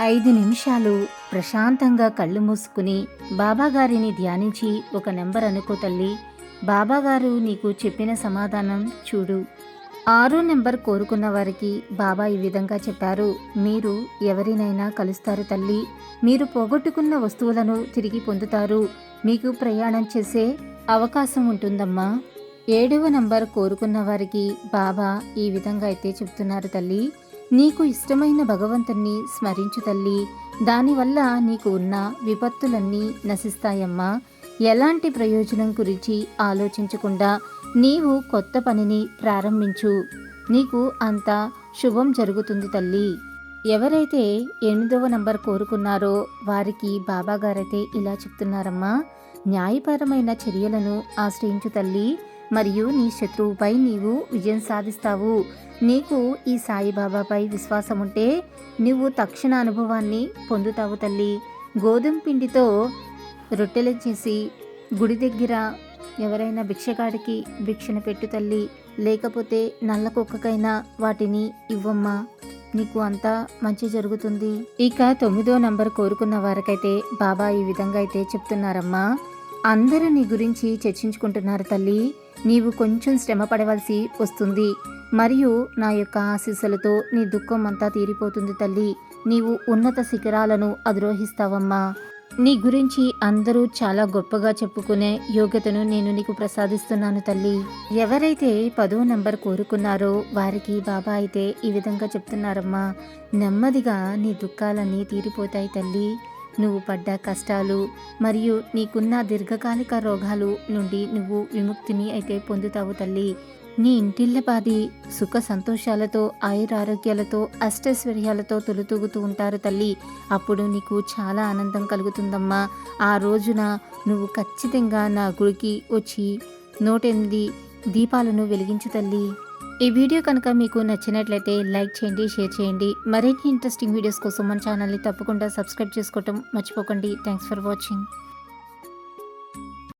5 నిమిషాలు ప్రశాంతంగా కళ్ళు మూసుకుని బాబాగారిని ధ్యానించి ఒక నెంబర్ అనుకో తల్లి. బాబాగారు నీకు చెప్పిన సమాధానం చూడు. 6 నెంబర్ కోరుకున్న వారికి బాబా ఈ విధంగా చెప్పారు. మీరు ఎవరినైనా కలుస్తారు తల్లి. మీరు పోగొట్టుకున్న వస్తువులను తిరిగి పొందుతారు. మీకు ప్రయాణం చేసే అవకాశం ఉంటుందమ్మా. 7వ నెంబర్ కోరుకున్న వారికి బాబా ఈ విధంగా అయితే చెప్తున్నారు తల్లి. నీకు ఇష్టమైన భగవంతుణ్ణి స్మరించు తల్లి. దానివల్ల నీకు ఉన్న విపత్తులన్నీ నశిస్తాయమ్మా. ఎలాంటి ప్రయోజనం గురించి ఆలోచించకుండా నీవు కొత్త పనిని ప్రారంభించు. నీకు అంతా శుభం జరుగుతుంది తల్లి. ఎవరైతే 8వ నంబర్ కోరుకున్నారో వారికి బాబాగారైతే ఇలా చెప్తున్నారమ్మా. న్యాయపరమైన చర్యలను ఆశ్రయించు తల్లి. మరియు నీ శత్రువుపై నీవు విజయం సాధిస్తావు. నీకు ఈ సాయిబాబాపై విశ్వాసం ఉంటే నువ్వు తక్షణ అనుభవాన్ని పొందుతావు తల్లి. గోధుమ పిండితో రొట్టెలు చేసి గుడి దగ్గర ఎవరైనా భిక్షగాడికి భిక్షణ పెట్టు తల్లి. లేకపోతే నల్ల కుక్కకైనా వాటిని ఇవ్వమ్మా. నీకు అంతా మంచి జరుగుతుంది. ఇక 9వ నంబర్ కోరుకున్న వారికైతే బాబా ఈ విధంగా అయితే చెప్తున్నారమ్మా. అందరూ నీ గురించి చర్చించుకుంటున్నారు తల్లి. నీవు కొంచెం శ్రమ పడవలసి వస్తుంది. మరియు నా యొక్క ఆశీస్సులతో నీ దుఃఖం అంతా తీరిపోతుంది తల్లి. నీవు ఉన్నత శిఖరాలను అధిరోహిస్తావమ్మా. నీ గురించి అందరూ చాలా గొప్పగా చెప్పుకునే యోగ్యతను నేను నీకు ప్రసాదిస్తున్నాను తల్లి. ఎవరైతే 10వ నెంబర్ కోరుకున్నారో వారికి బాబా అయితే ఈ విధంగా చెప్తున్నారమ్మా. నెమ్మదిగా నీ దుఃఖాలన్నీ తీరిపోతాయి తల్లి. నువ్వు పడ్డ కష్టాలు మరియు నీకున్న దీర్ఘకాలిక రోగాలు నుండి నువ్వు విముక్తిని అయితే పొందుతావు తల్లి. నీ ఇంటిల్లపాది సుఖ సంతోషాలతో ఆయురారోగ్యాలతో అష్టైశ్వర్యాలతో తొలుతూగుతూ ఉంటారు తల్లి. అప్పుడు నీకు చాలా ఆనందం కలుగుతుందమ్మా. ఆ రోజున నువ్వు ఖచ్చితంగా నా గుడికి వచ్చి 108 దీపాలను వెలిగించు తల్లి. ఈ వీడియో కనుక మీకు నచ్చినట్లయితే లైక్ చేయండి, షేర్ చేయండి. మరిన్ని ఇంట్రెస్టింగ్ వీడియోస్ కోసం మన ఛానల్ని తప్పకుండా సబ్స్క్రైబ్ చేసుకోవటం మర్చిపోకండి. Thanks for watching.